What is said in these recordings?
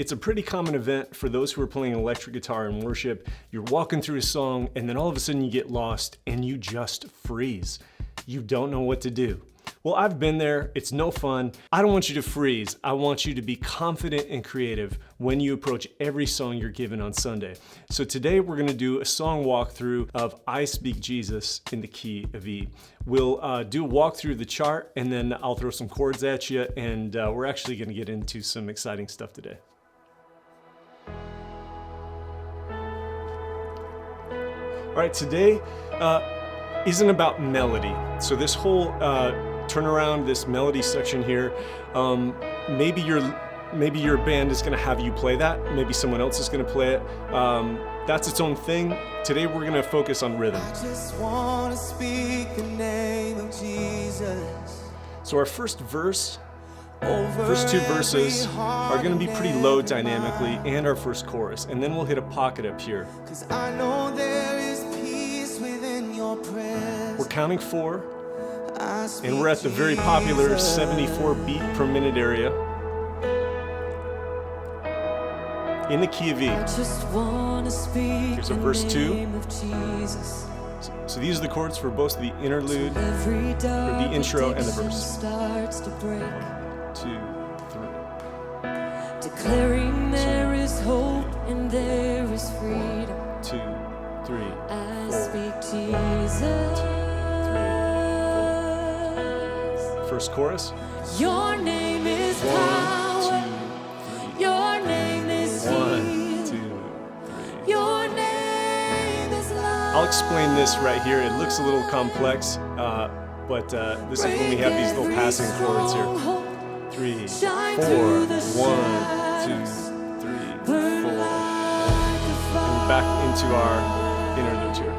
It's a pretty common event for those who are playing electric guitar in worship. You're walking through a song and then all of a sudden you get lost and you just freeze. You don't know what to do. Well, I've been there. It's no fun. I don't want you to freeze. I want you to be confident and creative when you approach every song you're given on Sunday. So today we're gonna do a song walkthrough of I Speak Jesus in the key of E. We'll do a walkthrough of the chart and then I'll throw some chords at you, and we're actually gonna get into some exciting stuff today. All right, today isn't about melody. So this whole turn around, this melody section here, maybe your band is gonna have you play that, maybe someone else is gonna play it. That's its own thing. Today we're gonna focus on rhythm. I just wanna speak the name of Jesus. So our first two verses are gonna be pretty low dynamically, and our first chorus, and then we'll hit a pocket up here. 'Cause I know there is peace within your presence. We're counting 4. And we're at the very popular 74 beat per minute area in the key of E. Here's a verse 2. So these are the chords for both the interlude, or the intro, and the verse. 1, 2, 3. Declaring there is hope and there is freedom. 2, 3, I 4. speak Jesus. First chorus. Your name is 1, power. 2, Your name is 3. 1, healing. 2, 3. Your name is love. I'll explain this right here. It looks a little complex, but this is when we have these little passing chords here. 3, 4, 1, 2, 3, 4. And back into our interlude here.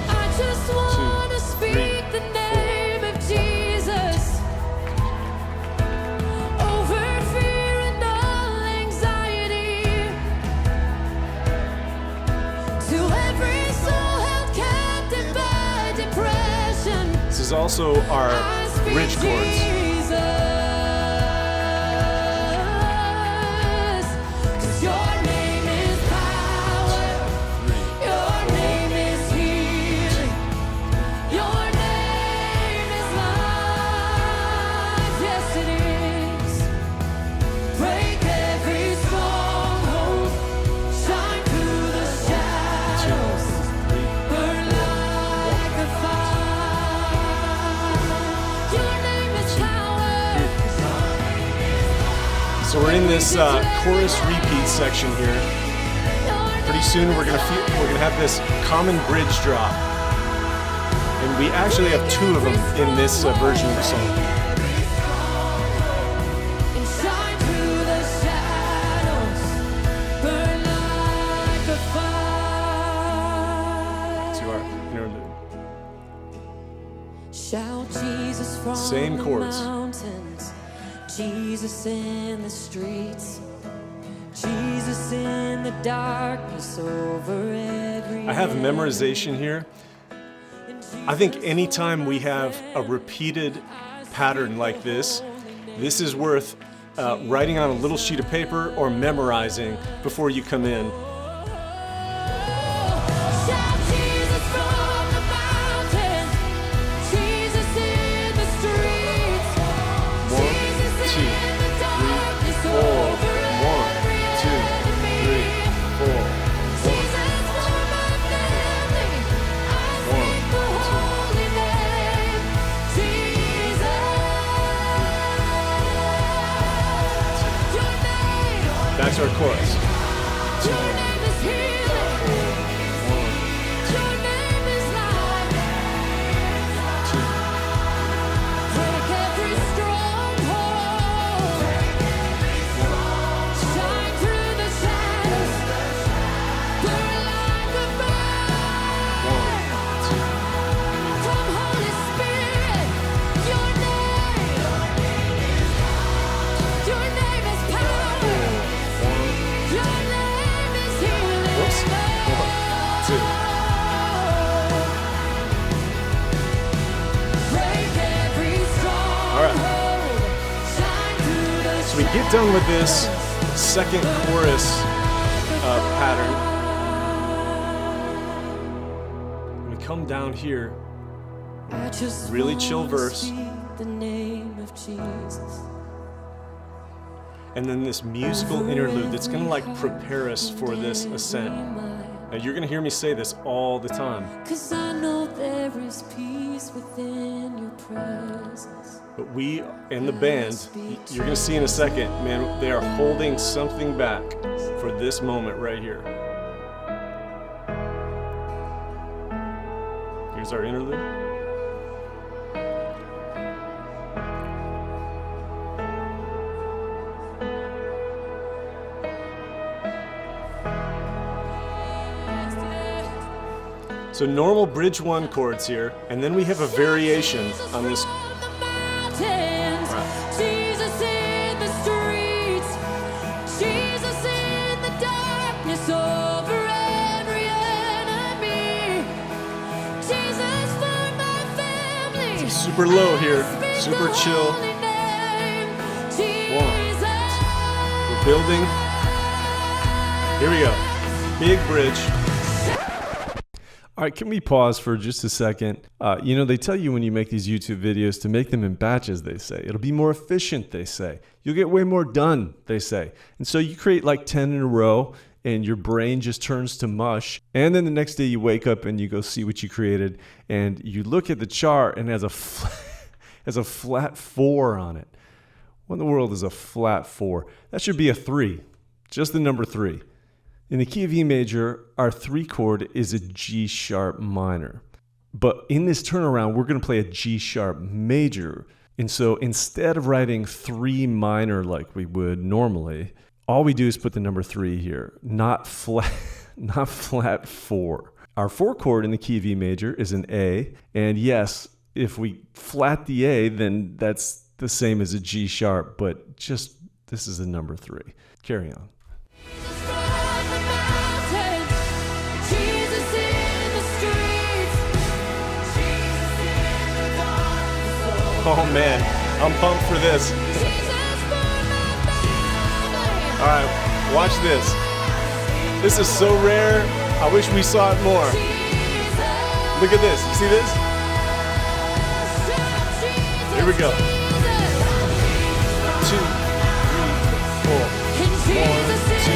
I just want to speak the name of Jesus over fear and all anxiety, to every soul held captive by depression. This is also our bridge chords. So we're in this chorus repeat section here. Pretty soon we're gonna have this common bridge drop, and we actually have 2 of them in this version of the song. To our interlude. Shout Jesus from Same chords. the mountains, Jesus in the streets, Jesus in the darkness over every. I have memorization here. I think anytime we have a repeated pattern like this is worth writing on a little sheet of paper or memorizing before you come in. Shout Jesus from the mountains, Jesus in the streets, 1, 2, 3, 4. 1, 2, 3, 4. Jesus for my family, I speak the holy name, Jesus. Your name, That's our chorus. your name is healing, your name is life. Break every stronghold, shine through the shadows, burn like a fire. Come Holy Spirit, your name is power, your name is So we get done with this second chorus pattern. We come down here, really chill verse, the name of Jesus. and then this musical interlude that's gonna like prepare us for this ascent. Now you're gonna hear me say this all the time. 'Cause I know there is peace within your presence. But we and the band, you're gonna see in a second, man, they are holding something back for this moment right here. Here's our interlude. So normal bridge 1 chords here, and then we have a variation on this. Jesus in the streets, Jesus in the darkness over every enemy, Jesus for my family. Super low here, super chill. We're building. Here we go. Big bridge. All right, can we pause for just a second? You know, they tell you when you make these YouTube videos to make them in batches, they say. It'll be more efficient, they say. You'll get way more done, they say. And so you create like 10 in a row and your brain just turns to mush. And then the next day you wake up and you go see what you created and you look at the chart and it has a flat 4 on it. What in the world is a flat 4? That should be a 3, just the number 3. In the key of E major, our 3 chord is a G sharp minor. But in this turnaround, we're going to play a G sharp major. And so instead of writing 3 minor like we would normally, all we do is put the number 3 here, not flat 4. Our 4 chord in the key of E major is an A. And yes, if we flat the A, then that's the same as a G sharp, but just this is a number 3. Carry on. Oh man, I'm pumped for this. All right, watch this. This is so rare. I wish we saw it more. Look at this. You see this? Here we go. 2, 3, 4. 1, 2.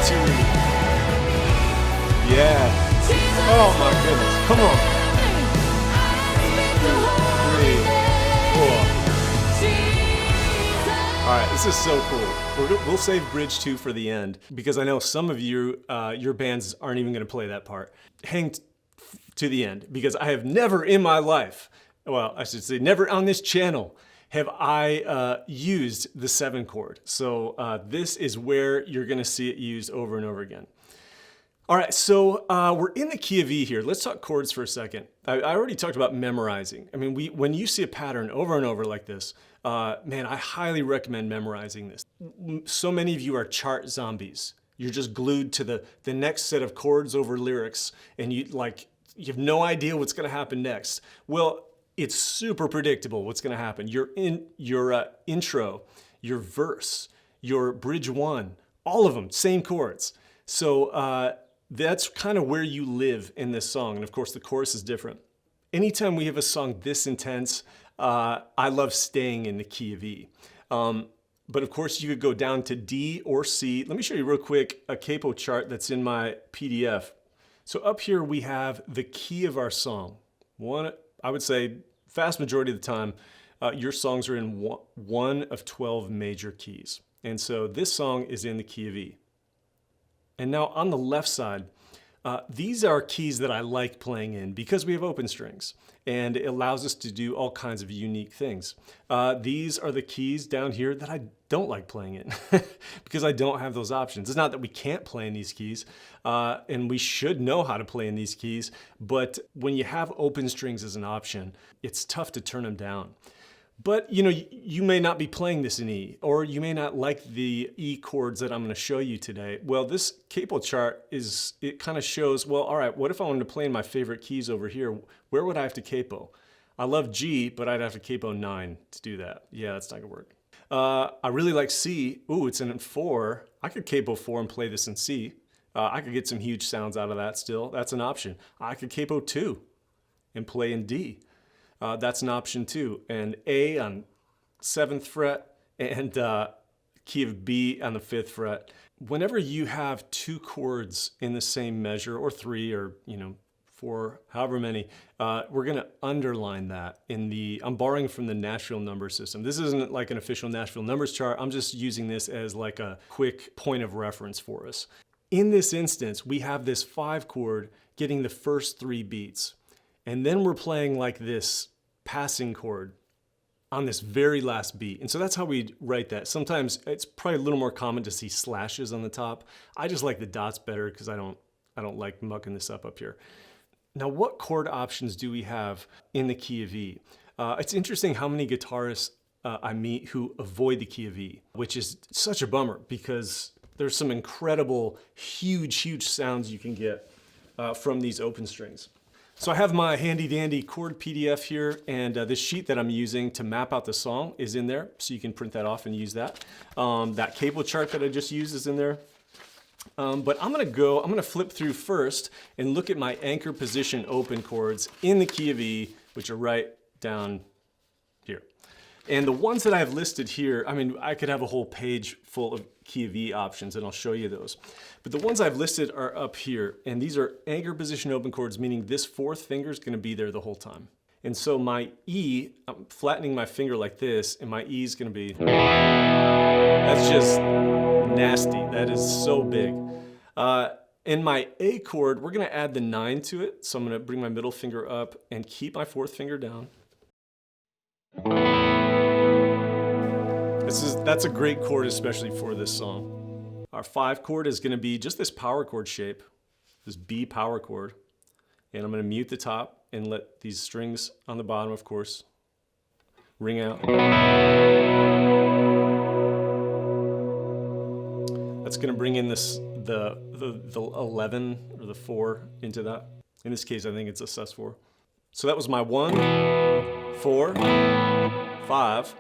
2. Yeah. Oh my goodness, come on. 2, 3, 4. All right, this is so cool. We'll save bridge 2 for the end because I know some of you, your bands aren't even gonna play that part. Hang to the end because I have never in my life, well, I should say never on this channel, have I used the 7 chord. So this is where you're gonna see it used over and over again. All right, so we're in the key of E here. Let's talk chords for a second. I already talked about memorizing. I mean, when you see a pattern over and over like this, man, I highly recommend memorizing this. So many of you are chart zombies. You're just glued to the next set of chords over lyrics, and you have no idea what's gonna happen next. Well, it's super predictable what's gonna happen. Your intro, your verse, your bridge 1, all of them, same chords. So that's kind of where you live in this song. And of course, the chorus is different. Anytime we have a song this intense, I love staying in the key of E. But of course, you could go down to D or C. Let me show you real quick a capo chart that's in my PDF. So up here, we have the key of our song. I would say, vast majority of the time, your songs are in one of 12 major keys. And so this song is in the key of E. And now on the left side, these are keys that I like playing in because we have open strings and it allows us to do all kinds of unique things. These are the keys down here that I don't like playing in because I don't have those options. It's not that we can't play in these keys and we should know how to play in these keys, but when you have open strings as an option, it's tough to turn them down. But you know, you may not be playing this in E, or you may not like the E chords that I'm going to show you today. Well, this capo chart it kind of shows, well, all right, what if I wanted to play in my favorite keys over here? Where would I have to capo? I love G, but I'd have to capo 9 to do that. Yeah, that's not gonna work. I really like C. Ooh, it's in 4. I could capo 4 and play this in C. I could get some huge sounds out of that still. That's an option. I could capo 2 and play in D. That's an option too. And A on 7th fret and key of B on the 5th fret. Whenever you have 2 chords in the same measure, or 3, or 4, however many, we're gonna underline that in the, I'm borrowing from the Nashville number system. This isn't like an official Nashville numbers chart. I'm just using this as like a quick point of reference for us. In this instance, we have this 5 chord getting the first 3 beats. And then we're playing like this passing chord on this very last beat. And so that's how we write that. Sometimes it's probably a little more common to see slashes on the top. I just like the dots better because I don't like mucking this up here. Now, what chord options do we have in the key of E? It's interesting how many guitarists I meet who avoid the key of E, which is such a bummer because there's some incredible, huge sounds you can get from these open strings. So I have my handy dandy chord PDF here, and this sheet that I'm using to map out the song is in there, so you can print that off and use that. That capo chart that I just used is in there. But I'm gonna flip through first and look at my anchor position open chords in the key of E, which are right down here. And the ones that I have listed here, I mean, I could have a whole page full of key of E options, and I'll show you those. But the ones I've listed are up here, and these are anchor position open chords, meaning this 4th finger is gonna be there the whole time. And so my E, I'm flattening my finger like this, and my E is gonna be, that's just nasty. That is so big. In my A chord, we're gonna add the 9 to it. So I'm gonna bring my middle finger up and keep my 4th finger down. That's a great chord, especially for this song. Our 5 chord is gonna be just this power chord shape, this B power chord. And I'm gonna mute the top and let these strings on the bottom, of course, ring out. That's gonna bring in the 11 or the 4 into that. In this case, I think it's a sus4. So that was my 1, 4, 5.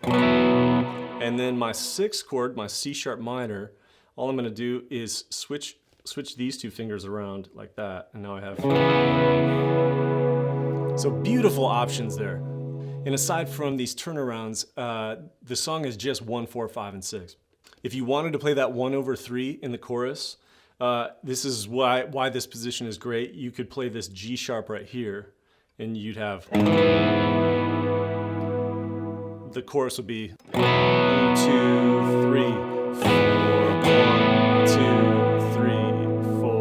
And then my 6th chord, my C sharp minor, all I'm gonna do is switch these 2 fingers around like that. And now I have, so beautiful options there. And aside from these turnarounds, the song is just 1, 4, 5, and 6. If you wanted to play that 1/3 in the chorus, this is why this position is great. You could play this G sharp right here, and you'd have, the chorus would be 1, 2, 3, 4, 1, 2, 3, 4.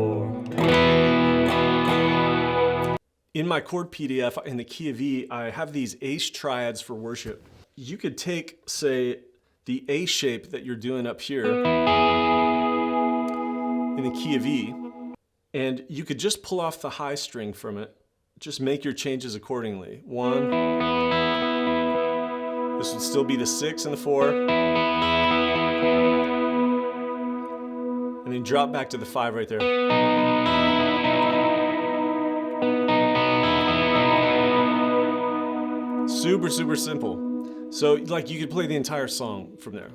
In my chord PDF, in the key of E, I have these ace triads for worship. You could take, say, the A shape that you're doing up here in the key of E, and you could just pull off the high string from it. Just make your changes accordingly. 1, this would still be the 6 and the 4, and then drop back to the 5 right there. Super simple. So like you could play the entire song from there.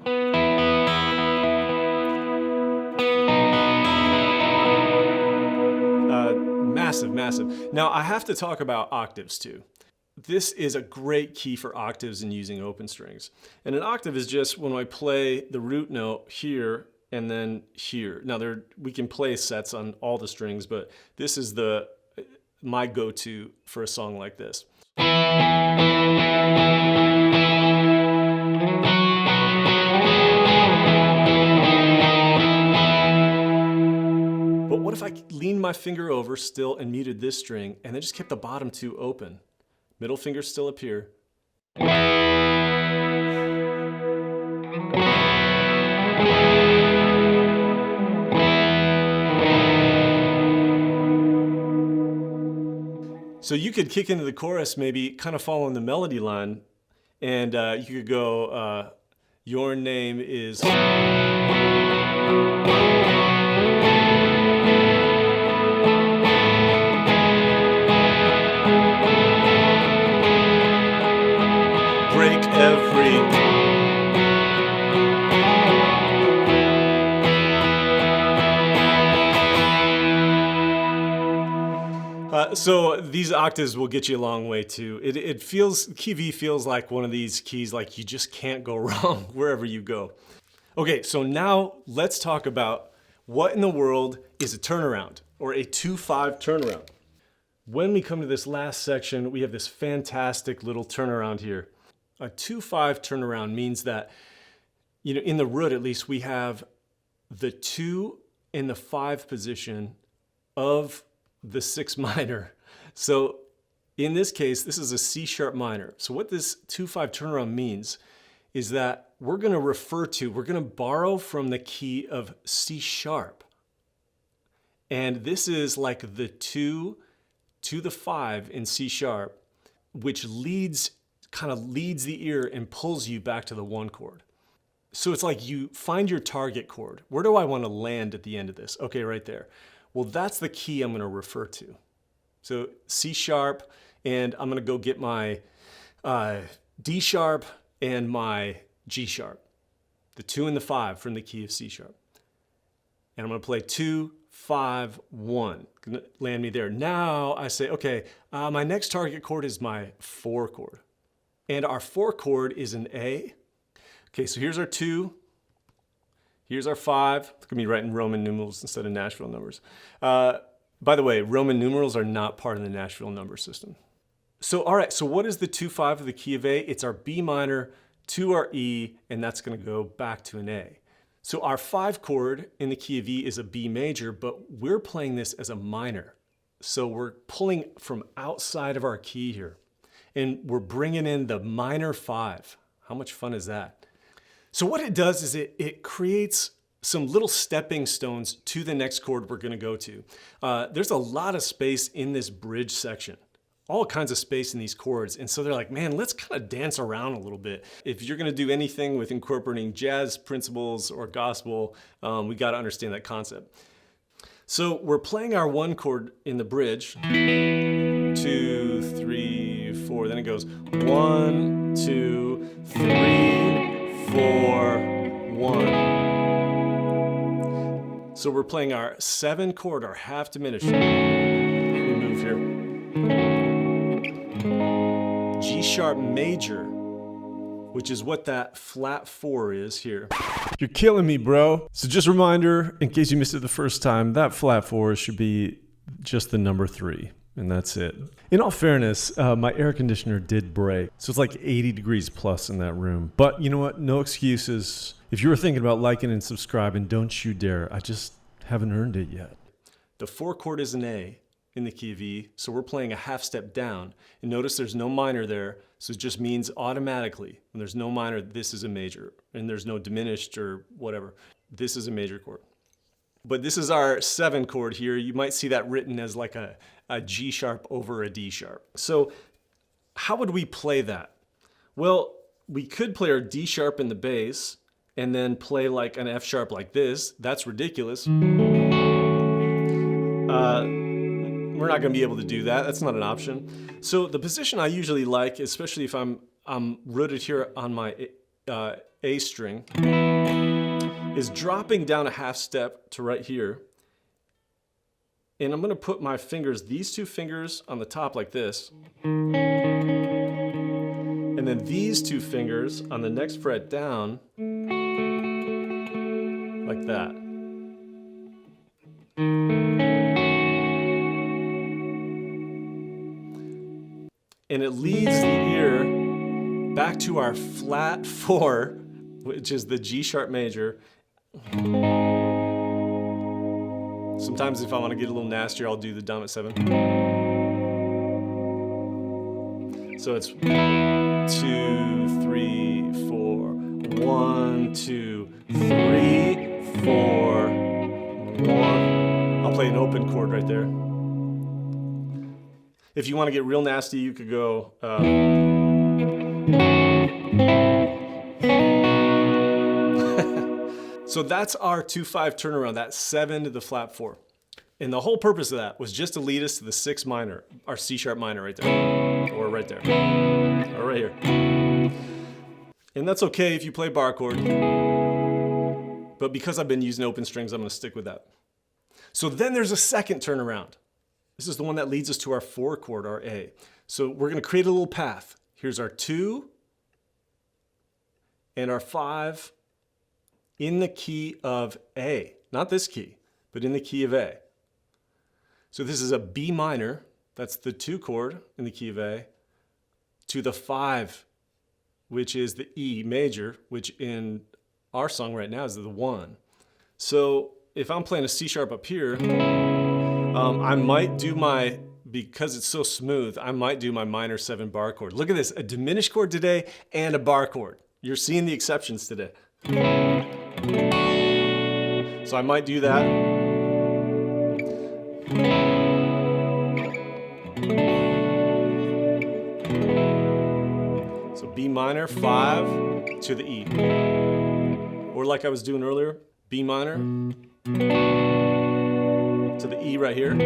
Massive. Now I have to talk about octaves too. This is a great key for octaves and using open strings. And an octave is just when I play the root note here and then here. Now we can play sets on all the strings, but this is my go-to for a song like this. But what if I leaned my finger over still and muted this string and then just kept the bottom 2 open? Middle finger still up here. So you could kick into the chorus, maybe kind of following the melody line, and you could go, your name is... 3. So these octaves will get you a long way too. It feels, key V feels like one of these keys like you just can't go wrong wherever you go. Okay, so now let's talk about what in the world is a turnaround or a 2/5 turnaround. When we come to this last section, we have this fantastic little turnaround here. A 2/5 turnaround means that, you know, in the root at least, we have the 2 and the 5 position of the 6 minor. So in this case, this is a C sharp minor. So what this 2/5 turnaround means is that we're gonna borrow from the key of C sharp. And this is like the 2 to the 5 in C sharp, which kind of leads the ear and pulls you back to the 1 chord. So it's like you find your target chord. Where do I want to land at the end of this? Okay, right there. Well, that's the key I'm going to refer to. So C sharp, and I'm going to go get my D sharp and my G sharp. The 2 and the 5 from the key of C sharp. And I'm going to play 2, 5, 1. Gonna land me there. Now I say, okay, my next target chord is my 4 chord. And our 4 chord is an A. Okay, so here's our 2. Here's our 5. It's gonna be writing Roman numerals instead of Nashville numbers. By the way, Roman numerals are not part of the Nashville number system. So, all right, so what is the 2/5 of the key of A? It's our B minor to our E, and that's gonna go back to an A. So our 5 chord in the key of E is a B major, but we're playing this as a minor. So we're pulling from outside of our key here, and we're bringing in the minor 5. How much fun is that? So what it does is it creates some little stepping stones to the next chord we're gonna go to. There's a lot of space in this bridge section, all kinds of space in these chords. And so they're like, man, let's kind of dance around a little bit. If you're gonna do anything with incorporating jazz principles or gospel, we gotta understand that concept. So we're playing our 1 chord in the bridge, 2, 3, 4, then it goes 1, 2, 3, 4, 1. So we're playing our 7 chord, our half diminished. Let me move here. G sharp major, which is what that flat 4 is here. You're killing me, bro. So just a reminder, in case you missed it the first time, that flat 4 should be just the number 3. And that's it. In all fairness, my air conditioner did break. So it's like 80 degrees plus in that room. But you know what? No excuses. If you were thinking about liking and subscribing, don't you dare. I just haven't earned it yet. The 4 chord is an A in the key of E, so we're playing a half step down. And notice there's no minor there, so it just means automatically, when there's no minor, this is a major. And there's no diminished or whatever. This is a major chord. But this is our 7 chord here. You might see that written as like a G sharp over a D sharp. So how would we play that? Well, we could play our D sharp in the bass and then play like an F sharp like this. That's ridiculous. We're not gonna be able to do that. That's not an option. So the position I usually like, especially if I'm rooted here on my A string, is dropping down a half step to right here. And I'm gonna put my fingers, these 2 fingers on the top like this. And then these 2 fingers on the next fret down, like that. And it leads the ear back to our flat 4, which is the G sharp major. Sometimes if I want to get a little nastier, I'll do the dominant 7. So it's 2, 3, 4, 1, 2, 3, 4, 1. I'll play an open chord right there. If you want to get real nasty, you could go. So that's our 2/5 turnaround, that 7 to the flat 4. And the whole purpose of that was just to lead us to the 6 minor, our C sharp minor right there, or right there, or right here. And that's okay if you play bar chord. But because I've been using open strings, I'm gonna stick with that. So then there's a second turnaround. This is the one that leads us to our 4 chord, our A. So we're gonna create a little path. Here's our 2 and our 5 in the key of A. Not this key, but in the key of A. So this is a B minor, that's the 2 chord in the key of A, to the 5, which is the E major, which in our song right now is the 1. So if I'm playing a C sharp up here, I might do my, because it's so smooth, I might do my minor 7 bar chord. Look at this, a diminished chord today and a bar chord. You're seeing the exceptions today. So I might do that. So B minor, 5 to the E. Or like I was doing earlier, B minor to the E right here, and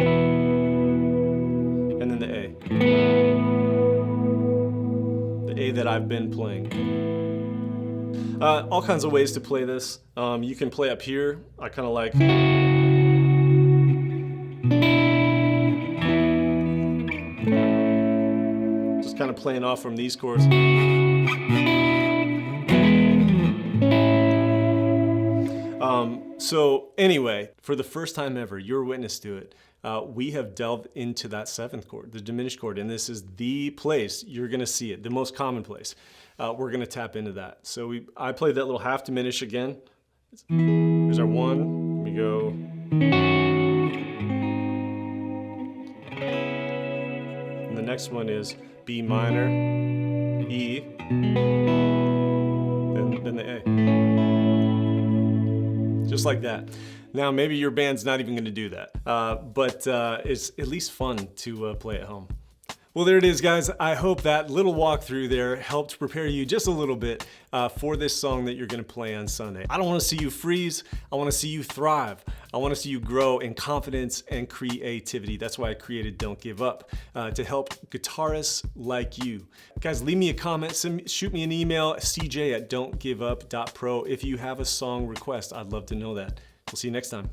then the A. The A that I've been playing. All kinds of ways to play this. You can play up here. I kind of like. Just kind of playing off from these chords. So anyway, for the first time ever, you're a witness to it. We have delved into that 7th chord, the diminished chord, and this is the place you're gonna see it, the most common place. We're gonna tap into that. So I played that little half diminish again. Here's our 1, we go. And the next one is B minor, E, then the A. Just like that. Now, maybe your band's not even gonna do that, but it's at least fun to play at home. Well, there it is, guys. I hope that little walkthrough there helped prepare you just a little bit for this song that you're gonna play on Sunday. I don't wanna see you freeze. I wanna see you thrive. I wanna see you grow in confidence and creativity. That's why I created Don't Give Up, to help guitarists like you. Guys, leave me a comment, shoot me an email, cj@don'tgiveup.pro. If you have a song request, I'd love to know that. We'll see you next time.